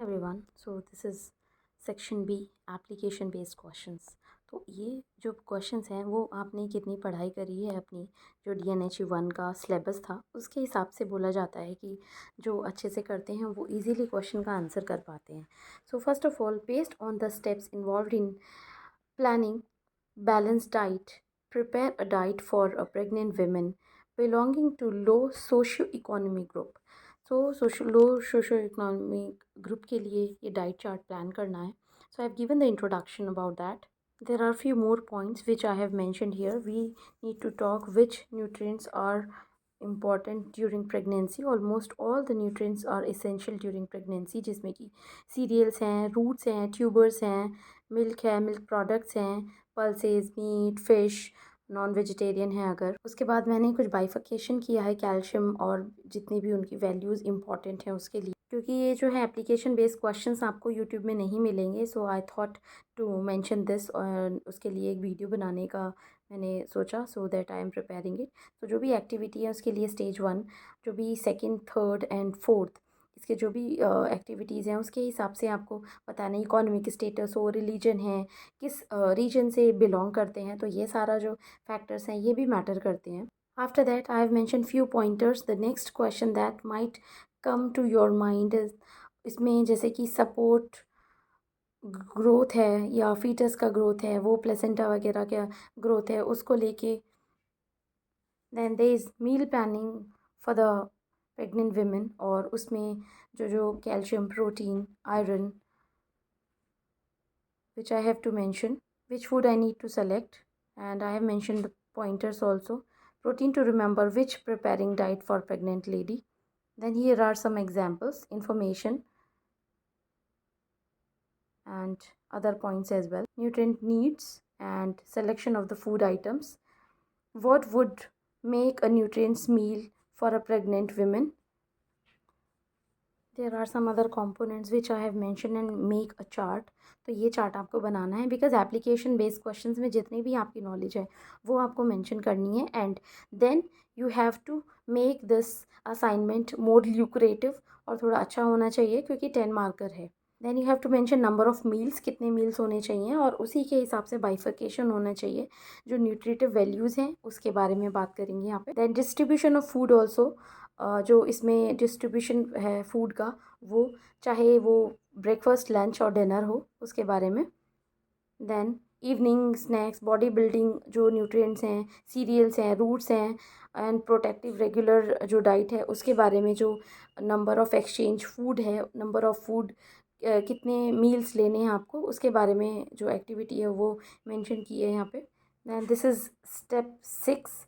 Everyone so this is section B application based questions. तो ये जो क्वेश्चंस हैं वो आपने कितनी पढ़ाई करी है अपनी जो DNH1 का सिलेबस था उसके हिसाब से बोला जाता है कि जो अच्छे से करते हैं वो इजीली क्वेश्चन का आंसर कर पाते हैं। सो first of all based on the steps involve in planning balanced diet, prepare a diet for a pregnant women belonging to low socio-economic group। So low socio economic group के लिए ये diet chart plan करना है। So I have given the introduction about that. There are few more points which I have mentioned here. We need to talk which nutrients are important during pregnancy. Almost all the nutrients are essential during pregnancy, जिसमें कि serials हैं, roots हैं, tubers हैं, milk है, milk products हैं, pulses, meat, fish, non vegetarian है अगर। उसके बाद मैंने कुछ बाइफिकेशन किया है कैल्शियम और जितनी भी उनकी वैल्यूज़ इंपॉर्टेंट हैं उसके लिए, क्योंकि ये जो है एप्लीकेशन बेस्ड क्वेश्चंस आपको यूट्यूब में नहीं मिलेंगे। So I thought to mention this, और उसके लिए एक वीडियो बनाने का मैंने सोचा, so that I am preparing it. तो जो भी एक्टिविटी है उसके लिए स्टेज 1, जो भी सेकंड, थर्ड एंड फोर्थ, इसके जो भी एक्टिविटीज़ हैं उसके हिसाब से आपको बताना, इकोनॉमिक स्टेटस हो, रिलीजन है, किस रीजन से बिलोंग करते हैं, तो ये सारा जो फैक्टर्स हैं ये भी मैटर करते हैं। After that I have mention few pointers. The next question that might come to your mind is, इसमें जैसे कि सपोर्ट ग्रोथ है या फीटस का ग्रोथ है, वो प्लेसेंटा वगैरह का ग्रोथ है उसको लेके। Then there is meal planning for the pregnant women, और उसमें जो जो calcium, protein, iron which I have to mention, which food I need to select, and I have mentioned the pointers also. Protein to remember which preparing diet for pregnant lady. Then here are some examples, information and other points as well. Nutrient needs and selection of the food items. What would make a nutrients meal for a pregnant woman? There are some other components which I have mentioned and make a chart। तो ये chart आपको बनाना है because application based questions में जितनी भी आपकी knowledge है वो आपको मेंशन करनी है। And then you have to make this assignment more lucrative, और थोड़ा अच्छा होना चाहिए क्योंकि 10 मार्कर है। Then you have to mention number of meals, कितने मील्स होने चाहिए, और उसी के हिसाब से बाइफिकेशन होना चाहिए। जो न्यूट्रिटिव वैल्यूज़ हैं उसके बारे में बात करेंगे यहाँ पे। Then distribution of food also, जो इसमें डिस्ट्रीब्यूशन है फूड का, वो चाहे वो ब्रेकफास्ट, लंच और डिनर हो, उसके बारे में। Then evening snacks, body building जो न्यूट्रिएंट्स हैं, सीरियल्स हैं, रूट्स हैं, एंड प्रोटेक्टिव रेगुलर जो डाइट है उसके बारे में। जो नंबर ऑफ़ एक्सचेंज फूड है, नंबर ऑफ़ फूड, कितने मील्स लेने हैं आपको, उसके बारे में जो एक्टिविटी है वो मेंशन की है यहाँ पे। Then this is step 6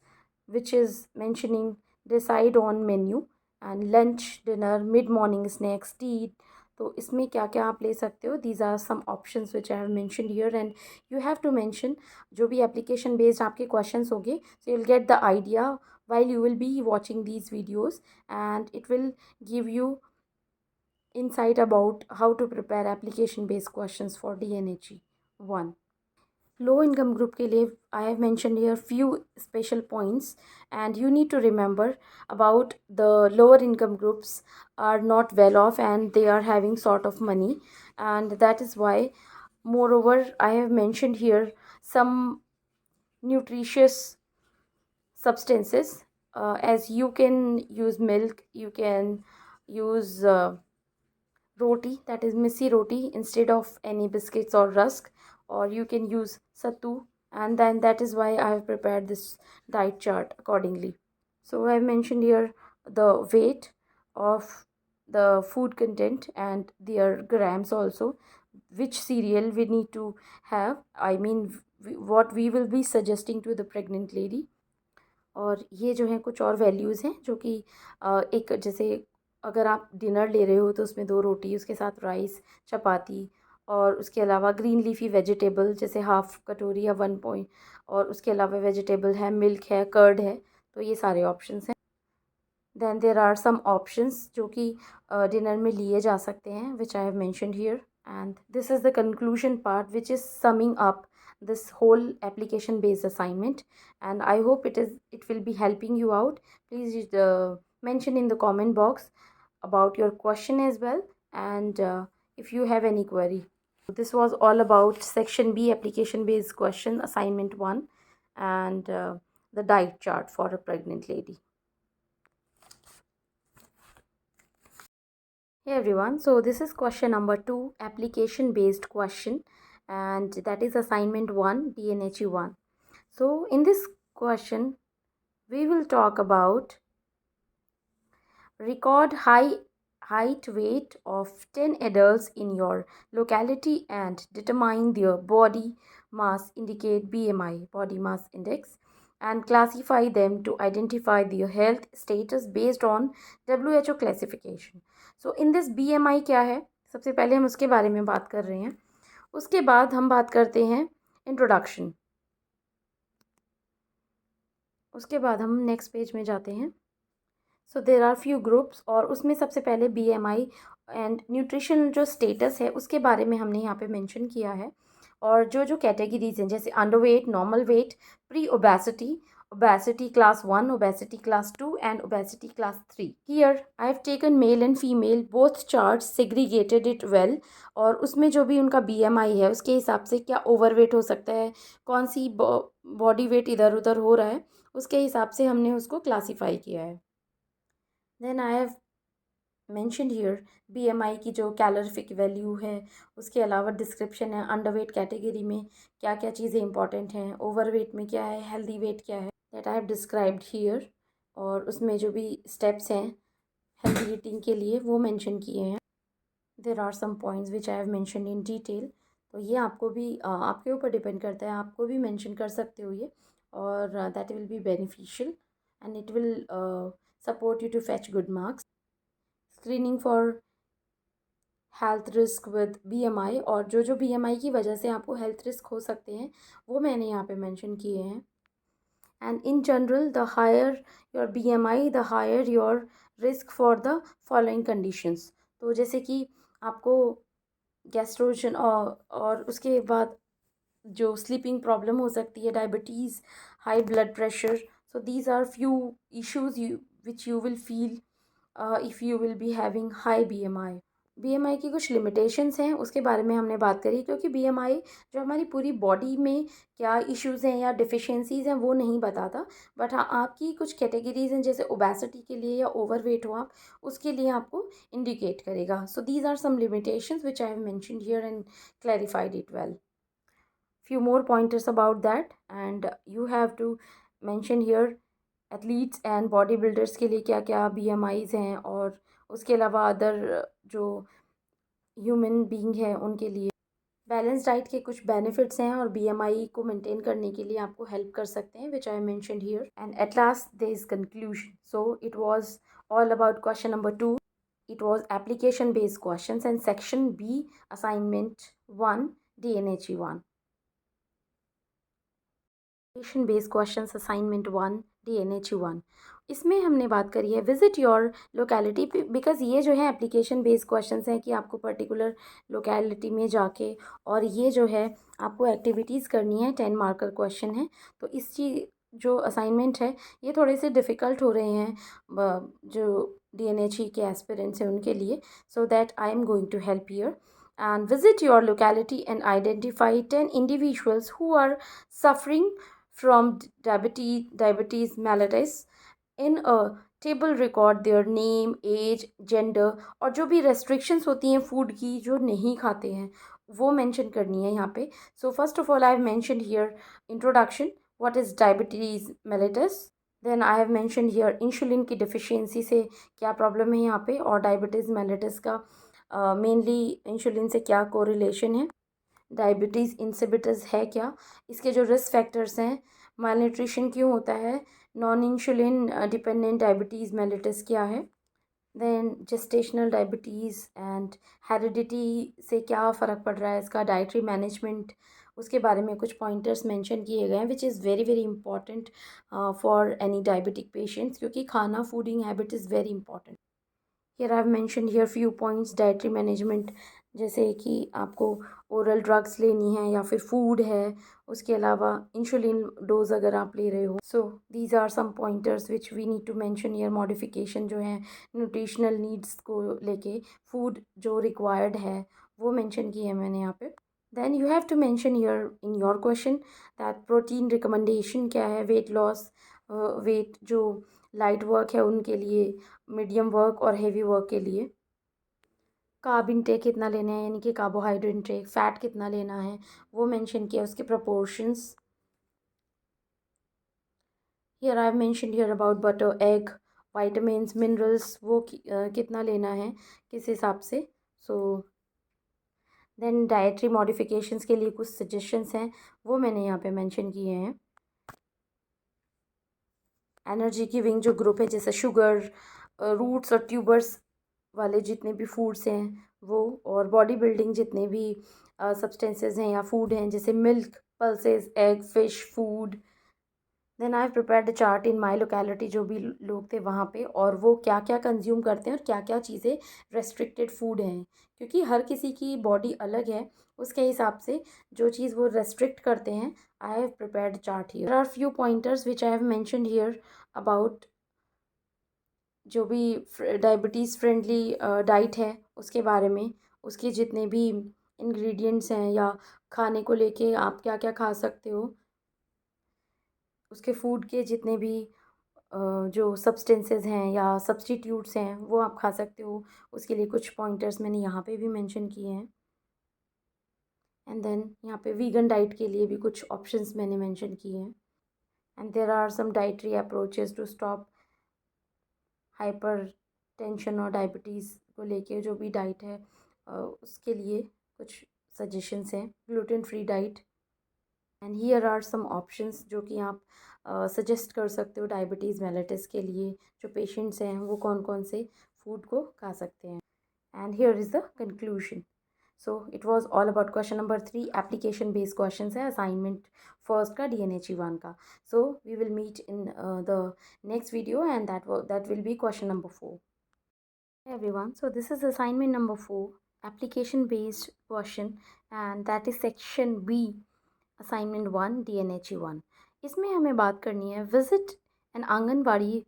which is mentioning decide on menu and lunch, dinner, mid morning snacks, tea. तो इसमें क्या क्या आप ले सकते हो, these are some options which I have mentioned here. And you have to mention जो भी एप्लीकेशन बेस्ड आपके क्वेश्चंस होंगे, so you will get the idea while you will be watching these videos, and it will give you insight about how to prepare application based questions for DNHE 1। Low income group के लिए आई have mentioned here few special points, and you need to remember about the lower income groups are not well off and they are having sort of money, and that is why, moreover, I have mentioned here some nutritious substances, as you can use milk, you can use roti, that is missy roti, instead of any biscuits or rusk, or you can use sattu, and then that is why I have prepared this diet chart accordingly. So I have mentioned here the weight of the food content and their grams also, which cereal we need to have, I mean what we will be suggesting to the pregnant lady। और ये जो है कुछ और values हैं जो कि एक जैसे अगर आप डिनर ले रहे हो तो उसमें 2 रोटी, उसके साथ राइस, चपाती, और उसके अलावा ग्रीन लीफ़ी वेजिटेबल जैसे हाफ़ कटोरी या 1 पॉइंट, और उसके अलावा वेजिटेबल है, मिल्क है, कर्ड है। तो ये सारे ऑप्शंस हैं। Then there are some options जो कि डिनर में लिए जा सकते हैं, which I have mentioned here. And this is the conclusion part which is summing up this whole application based assignment, and I hope it will be helping you out. Please mention in the comment box about your question as well, and if you have any query. This was all about section B, application based question, assignment 1, and the diet chart for a pregnant lady. Hey everyone, so this is question number 2, application based question, and that is assignment 1, DNHE 1. So in this question we will talk about record height weight of 10 adults in your locality and determine their body mass, indicate BMI, body mass index, and classify them to identify their health status based on WHO classification. So in this BMI क्या है, सबसे पहले हम उसके बारे में बात कर रहे हैं. उसके बाद हम बात करते हैं इंट्रोडक्शन. उसके बाद हम नेक्स्ट पेज में जाते हैं. सो देर आर फ्यू ग्रुप्स, और उसमें सबसे पहले BMI एंड न्यूट्रिशन जो स्टेटस है उसके बारे में हमने यहाँ पे मेंशन किया है. और जो जो कैटेगरीज हैं जैसे under weight, normal weight, pre obesity, obesity class 1, obesity class 2 and obesity class 3. Here I have taken male and female both charts, segregated it well, और उसमें जो भी उनका BMI है उसके हिसाब से क्या ओवरवेट हो सकता है, कौन सी बॉडी वेट इधर उधर हो रहा है, उसके हिसाब से हमने उसको क्लासीफाई किया है. Then I have mention here BMI की जो कैलोरीफिक वैल्यू है, उसके अलावा डिस्क्रिप्शन है अंडरवेट कैटेगरी में क्या क्या चीज़ें इंपॉर्टेंट हैं, ओवरवेट में क्या है, हेल्दी वेट क्या है, that I have described here. और उसमें जो भी स्टेप्स हैं हेल्दी ईटिंग के लिए वो मेंशन किए हैं. There are some points which I have mention in detail. तो ये आपको भी आपके ऊपर डिपेंड करता है, आपको भी मेंशन कर सकते हो ये, और that will be beneficial and it will support you to fetch good marks. Screening for health risk with BMI, और जो जो BMI की वजह से आपको हेल्थ रिस्क हो सकते हैं वो मैंने यहाँ पे मेंशन किए हैं. And in general the higher your BMI the higher your risk for the following conditions. तो जैसे कि आपको गैस्ट्रोजन और उसके बाद जो स्लीपिंग प्रॉब्लम हो सकती है, diabetes, high blood pressure. So these are few issues which you will feel if you will be having high BMI. BMI की कुछ लिमिटेशंस हैं उसके बारे में हमने बात करी, क्योंकि BMI जो हमारी पूरी बॉडी में क्या इश्यूज़ हैं या डिफिशियंसीज़ हैं वो नहीं बताता, बट हाँ आपकी कुछ कैटेगरीज हैं जैसे ओबेसिटी के लिए या ओवरवेट हो आप, उसके लिए आपको इंडिकेट करेगा. So these are some limitations which I have mentioned here and clarified it well. Few more pointers about that, and you have to mention here athletes and body builders के लिए क्या क्या BMIs हैं, और उसके अलावा other जो human being है उनके लिए बैलेंस डाइट के कुछ बेनिफिट्स हैं और BMI को मेंटेन करने के लिए आपको हेल्प कर सकते हैं, which I mentioned here. And at last there is conclusion. So it was all about question number 2. It was application based questions and section B, assignment 1, DNHE 1. Application based questions assignment 1, DNHE 1. इसमें हमने बात करी है visit your locality, because ये जो है application based questions हैं कि आपको पर्टिकुलर लोकेलिटी में जाके और ये जो है आपको एक्टिविटीज़ करनी है. 10 मार्कर क्वेश्चन है, तो इस चीज़ जो असाइनमेंट है ये थोड़े से डिफ़िकल्ट हो रहे हैं जो DNHE के एस्पिरेंट्स हैं उनके लिए. So that I am going to help here. And visit your locality and identify 10 individuals who are suffering from diabetes mellitus. In a table record their name, age, gender, और जो भी restrictions होती हैं food की जो नहीं खाते हैं वो मेंशन करनी है यहाँ पे. So first of all I have mentioned here introduction, what is diabetes mellitus. Then I have mentioned here insulin की डिफिशियंसी से क्या प्रॉब्लम है यहाँ पे, और डायबिटीज़ मेलिटस का मेनली इंसुलिन से क्या कोरिलेशन है, डायबिटीज़ इंसिपिटस है क्या, इसके जो रिस्क फैक्टर्स हैं, माल न्यूट्रिशन क्यों होता है, non insulin dependent diabetes mellitus क्या है, then gestational diabetes and heredity से क्या फ़र्क पड़ रहा है इसका, डाइटरी मैनेजमेंट, उसके बारे में कुछ पॉइंटर्स मेंशन किए गए हैं which is very very important for any diabetic patients, क्योंकि खाना fooding habit is very important. Here I have mentioned here few points. Dietary management जैसे कि आपको ओरल ड्रग्स लेनी है या फिर फूड है, उसके अलावा इंसुलिन डोज अगर आप ले रहे हो. So these are some pointers which we need to mention here. Modification जो है न्यूट्रिशनल नीड्स को लेके फूड जो रिक्वायर्ड है वो मेंशन की है मैंने यहाँ पे। Then you have to mention here in your question that protein recommendation क्या है वेट लॉस, वेट जो लाइट वर्क है उनके लिए, मीडियम वर्क और हेवी वर्क के लिए। कार्ब इनटेक कितना लेना है, यानी कि कार्बोहाइड्रेट इनटेक, फ़ैट कितना लेना है वो मेंशन किया, उसके proportions. Here I have mention here about butter, egg, vitamins, minerals, वो कितना लेना है किस हिसाब से। सो देन डाइटरी मॉडिफिकेशंस के लिए कुछ सजेशंस हैं, वो मैंने यहाँ पे मेंशन किए हैं। एनर्जी गिविंग जो ग्रुप है जैसे शुगर, रूट्स और ट्यूबर्स वाले जितने भी फूड्स हैं वो, और बॉडी बिल्डिंग जितने भी सब्सटेंसेस हैं या फूड हैं जैसे milk, pulses, egg, fish food. Then I prepare the chart in my locality, जो भी लोग थे वहाँ पे, और वो क्या क्या कंज्यूम करते हैं और क्या क्या चीज़ें रेस्ट्रिक्टेड फूड हैं, क्योंकि हर किसी की बॉडी अलग है, उसके हिसाब से जो चीज़ वो रेस्ट्रिक्ट करते हैं। I have prepared chart here. There are few pointers which I have mentioned here about जो भी डायबिटीज़ फ्रेंडली डाइट है उसके बारे में, उसके जितने भी इंग्रेडिएंट्स हैं या खाने को लेके आप क्या क्या खा सकते हो, उसके फूड के जितने भी जो सब्सटेंसेस हैं या सब्स्टिट्यूट्स हैं वो आप खा सकते हो, उसके लिए कुछ पॉइंटर्स मैंने यहाँ पे भी मेंशन किए हैं। एंड देन यहाँ पे वीगन डाइट के लिए भी कुछ ऑप्शंस मैंने मेंशन किए हैं। And there are some dietary approaches to stop hypertension और डायबिटीज़ को लेके जो भी डाइट है उसके लिए कुछ सजेशंस हैं। Gluten free diet, and here are some options जो कि आप सजेस्ट कर सकते हो डायबिटीज़ मेलिटस के लिए जो पेशेंट्स हैं वो कौन कौन से फूड को खा सकते हैं। And here is the conclusion. So it was all about question number 3, application based question है असाइनमेंट फर्स्ट का DNHE 1 का। So we will meet in the next video and that will be question number 4. Hey everyone, so this is assignment number 4, application based question, and that is section B, assignment 1, DNHE 1. इसमें हमें बात करनी है visit an anganwadi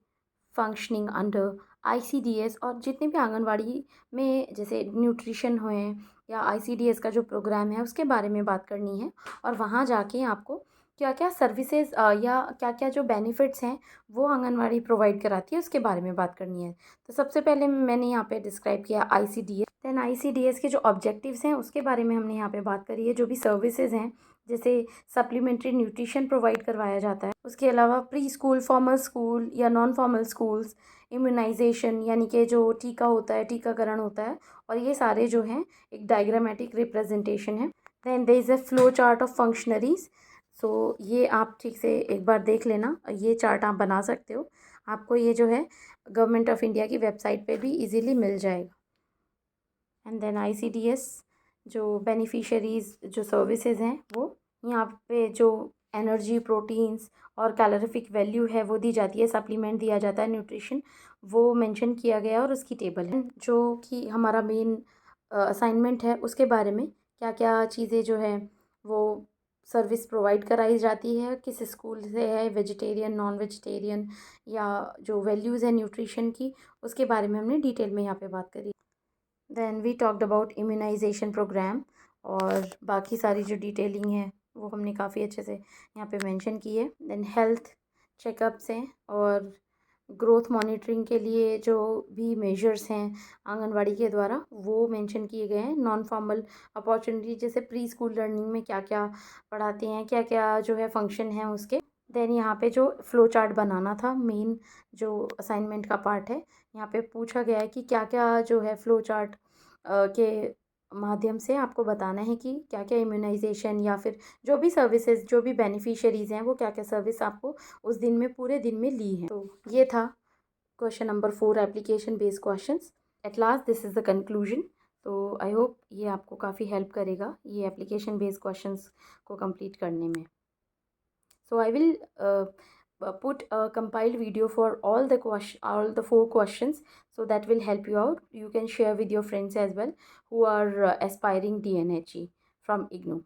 functioning under ICDS, और जितने भी आंगनवाड़ी में जैसे न्यूट्रिशन हुए या ICDS का जो प्रोग्राम है उसके बारे में बात करनी है, और वहाँ जाके आपको क्या क्या सर्विसेज या क्या क्या जो बेनिफिट्स हैं वो आंगनवाड़ी प्रोवाइड कराती है उसके बारे में बात करनी है। तो सबसे पहले मैंने यहाँ पे डिस्क्राइब किया ICDS, देन ICDS के जो ऑब्जेक्टिव्स हैं उसके बारे में हमने यहाँ पे बात करी है। जो भी सर्विसेज हैं जैसे सप्लीमेंट्री न्यूट्रिशन प्रोवाइड करवाया जाता है, उसके अलावा प्री स्कूल, फॉर्मल स्कूल या नॉन फॉर्मल स्कूल्स, इम्यूनाइजेशन यानी कि जो टीका होता है, टीकाकरण होता है, और ये सारे जो हैं एक डायग्रामेटिक रिप्रेजेंटेशन है। Then there is a flow chart of functionaries. सो ये आप ठीक से एक बार देख लेना, ये चार्ट आप बना सकते हो, आपको ये जो है गवर्नमेंट ऑफ इंडिया की वेबसाइट पे भी इजीली मिल जाएगा। एंड देन ICDS जो बेनिफिशरीज़ जो सर्विसेज हैं वो यहाँ पे जो एनर्जी, प्रोटीन्स और कैलोरीफिक वैल्यू है वो दी जाती है, सप्लीमेंट दिया जाता है, न्यूट्रिशन वो मेंशन किया गया है और उसकी टेबल है। जो कि हमारा मेन असाइनमेंट है उसके बारे में क्या क्या चीज़ें जो है वो सर्विस प्रोवाइड कराई जाती है, किस स्कूल से है, वेजिटेरियन, नॉन वेजिटेरियन, या जो वैल्यूज़ है न्यूट्रिशन की उसके बारे में हमने डिटेल में यहाँ पे बात करी। Then we talked about immunization programme, और बाकी सारी जो डिटेलिंग है वो हमने काफ़ी अच्छे से यहाँ पे मेंशन की है। देन हेल्थ चेकअप्स हैं और ग्रोथ मॉनिटरिंग के लिए जो भी मेजर्स हैं आंगनवाड़ी के द्वारा वो मेंशन किए गए हैं। नॉन फॉर्मल अपॉर्चुनिटी जैसे प्री स्कूल लर्निंग में क्या क्या पढ़ाते हैं, क्या क्या जो है फंक्शन है उसके। देन यहाँ पे जो फ्लो चार्ट बनाना था, मेन जो असाइनमेंट का पार्ट है, यहाँ पे पूछा गया है कि क्या क्या जो है फ्लो चार्ट के माध्यम से आपको बताना है कि क्या क्या इम्यूनाइजेशन या फिर जो भी सर्विसेज, जो भी बेनिफिशरीज़ हैं वो क्या क्या सर्विस आपको उस दिन में, पूरे दिन में ली है। तो ये था question number 4, application based questions. At last this is the conclusion. तो आई होप ये आपको काफ़ी हेल्प करेगा ये एप्लीकेशन बेस्ड क्वेश्चंस को कंप्लीट करने में। So I will put a compiled video for all the 4 questions, so that will help you out. You can share with your friends as well who are aspiring DNHE from IGNOU.